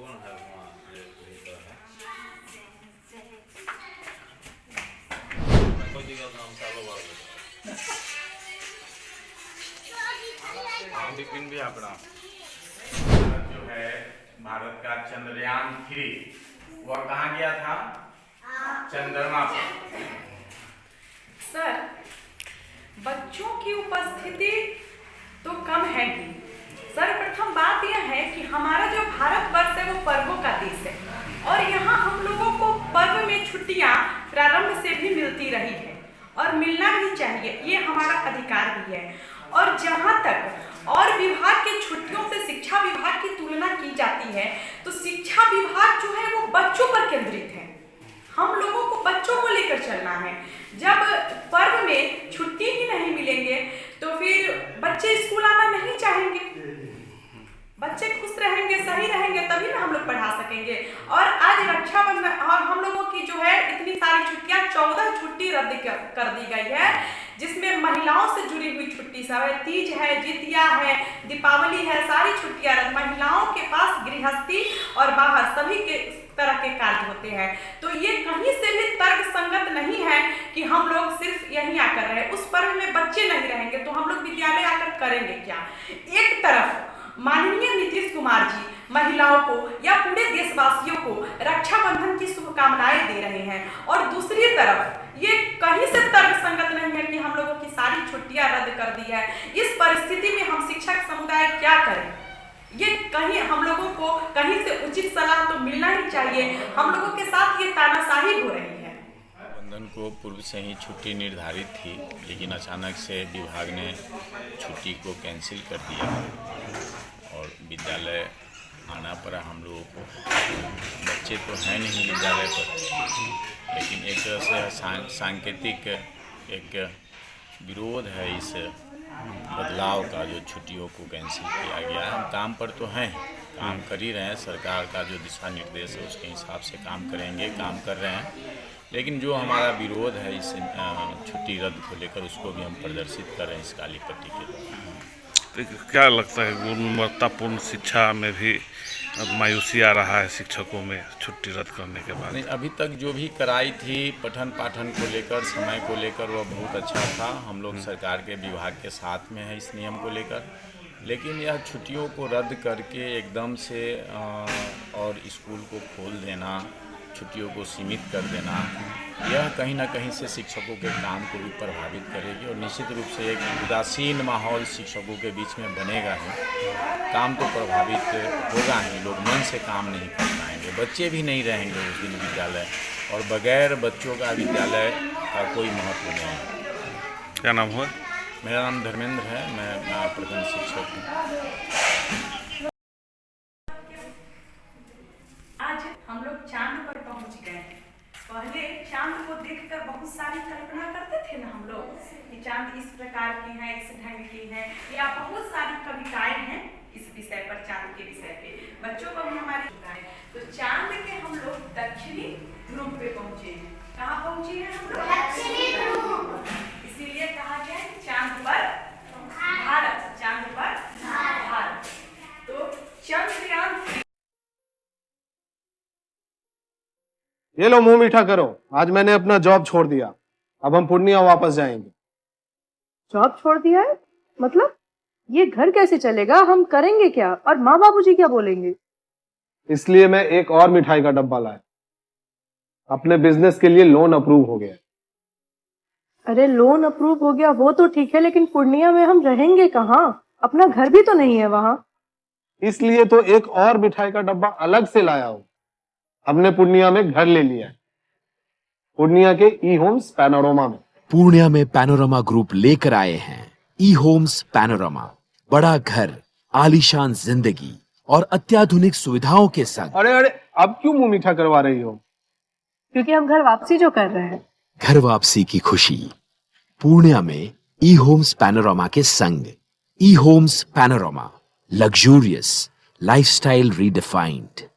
कौन है वहाँ ये भीतर है? मैं कोई जगह नाम सालो बार हाँ बिपिन भी अपना जो है भारत का चंद्रयान-3 वह कहाँ गया था? चंद्रमा पर। सर, बच्चों की उपस्थिति तो कम है ही। सर्वप्रथम बात यह है कि हमारा जो भारतवर्ष है वो पर्वों का देश है और यहाँ हम लोगों को पर्व में छुट्टियाँ प्रारंभ से भी मिलती रही है और मिलना भी चाहिए, ये हमारा अधिकार भी है। और जहाँ तक और विभाग के छुट्टियों से शिक्षा विभाग की तुलना की जाती है तो शिक्षा विभाग जो है वो बच्चों पर केंद्रित है। हम लोगों को बच्चों को लेकर चलना है। जब पर्व में छुट्टी ही नहीं मिलेंगे तो फिर बच्चे स्कूल आना नहीं चाहेंगे। बच्चे खुश रहेंगे, सही रहेंगे तभी ना हम लोग पढ़ा सकेंगे। और आज रक्षाबंधन और हम लोगों की जो है इतनी सारी छुट्टियां 14 छुट्टी रद्द कर दी गई है, जिसमें महिलाओं से जुड़ी हुई छुट्टी सब है। तीज है, जितिया है, दीपावली है, सारी छुट्टियां रद्द। महिलाओं के पास गृहस्थी और बाहर सभी के तरह के कार्य होते हैं, तो ये कहीं से भी तर्क संगत नहीं है कि हम लोग सिर्फ यहीं आकर रहे। उस पर्व में बच्चे नहीं रहेंगे तो हम लोग विद्यालय आकर करेंगे क्या? एक तरफ माननीय नीतीश कुमार जी महिलाओं को या पूरे देशवासियों को रक्षाबंधन की शुभकामनाएं दे रहे हैं और दूसरी तरफ ये कहीं से तर्क संगत नहीं है कि हम लोगों की सारी छुट्टियां रद्द कर दी है। इस परिस्थिति में हम शिक्षक समुदाय क्या करें? ये कहीं हम लोगों को कहीं से उचित सलाह तो मिलना ही चाहिए। हम लोगों के साथ ये तानाशाही हो रही है। रक्षाबंधन को पूर्व से ही छुट्टी निर्धारित थी, लेकिन अचानक से विभाग ने छुट्टी को कैंसिल कर दिया और विद्यालय आना पड़ा हम लोगों को। बच्चे तो हैं नहीं विद्यालय पर, लेकिन एक तरह से सांकेतिक एक विरोध है इस बदलाव का जो छुट्टियों को कैंसिल किया गया है। हम काम पर तो हैं, काम कर ही रहे हैं। सरकार का जो दिशा निर्देश है उसके हिसाब से काम करेंगे, काम कर रहे हैं। लेकिन जो हमारा विरोध है इस छुट्टी रद्द को लेकर उसको भी हम प्रदर्शित कर रहे हैं इस काली पट्टी के द्वारा। तो क्या लगता है गुणवत्तापूर्ण शिक्षा में भी अब मायूसी आ रहा है शिक्षकों में छुट्टी रद्द करने के बाद? नहीं, अभी तक जो भी कराई थी पठन पाठन को लेकर, समय को लेकर वह बहुत अच्छा था। हम लोग सरकार के विभाग के साथ में है इस नियम को लेकर, लेकिन यह छुट्टियों को रद्द करके एकदम से और स्कूल को खोल देना, छुट्टियों को सीमित कर देना, यह कहीं ना कहीं से शिक्षकों के काम को भी प्रभावित करेगी और निश्चित रूप से एक उदासीन माहौल शिक्षकों के बीच में बनेगा ही। काम तो प्रभावित होगा ही, लोग मन से काम नहीं कर पाएंगे, बच्चे भी नहीं रहेंगे उस दिन विद्यालय, और बगैर बच्चों का विद्यालय का कोई महत्व नहीं है। क्या नाम हुआ? मेरा नाम धर्मेंद्र है, मैं प्रधान शिक्षक हूँ। आज हम लोग चांद पर पहुंच गए। पहले चांद को देखकर बहुत सारी कल्पना करते थे ना हम लोग कि चांद इस प्रकार की है, इस ढंग की है, या बहुत सारी कविताएं हैं इस विषय पर, चांद के विषय पे बच्चों को भी हमारी है। तो चांद के हम लोग दक्षिणी ध्रुव पे पहुंचे हैं। कहाँ पहुंचे हैं हम लोग? दक्षिणी ध्रुव। इसीलिए कहा गया है चांद पर भारत, चांद पर भारत। तो चंद्रयान ये लो मुंह मीठा करो, आज मैंने अपना जॉब छोड़ दिया, अब हम पूर्णिया वापस जाएंगे। जॉब छोड़ दिया है? मतलब ये घर कैसे चलेगा? हम करेंगे क्या? और माँ बाबूजी क्या बोलेंगे? इसलिए मैं एक और मिठाई का डब्बा लाया। अपने बिजनेस के लिए लोन अप्रूव हो गया। अरे लोन अप्रूव हो गया वो तो ठीक है, लेकिन पूर्णिया में हम रहेंगे कहाँ? अपना घर भी तो नहीं है वहाँ। इसलिए तो एक और मिठाई का डब्बा अलग से लाया हूँ। हमने पूर्णिया में घर ले लिया है, पूर्णिया के ई होम्स पैनोरमा में। पूर्णिया में पैनोरमा ग्रुप लेकर आए हैं ई होम्स पैनोरमा। बड़ा घर, आलीशान जिंदगी और अत्याधुनिक सुविधाओं के संग। अरे अरे, अब क्यों मुंह मीठा करवा रही हो? क्योंकि हम घर वापसी जो कर रहे हैं। घर वापसी की खुशी पूर्णिया में ई होम्स पैनोरमा के संग। E Homes Panorama, luxurious lifestyle redefined.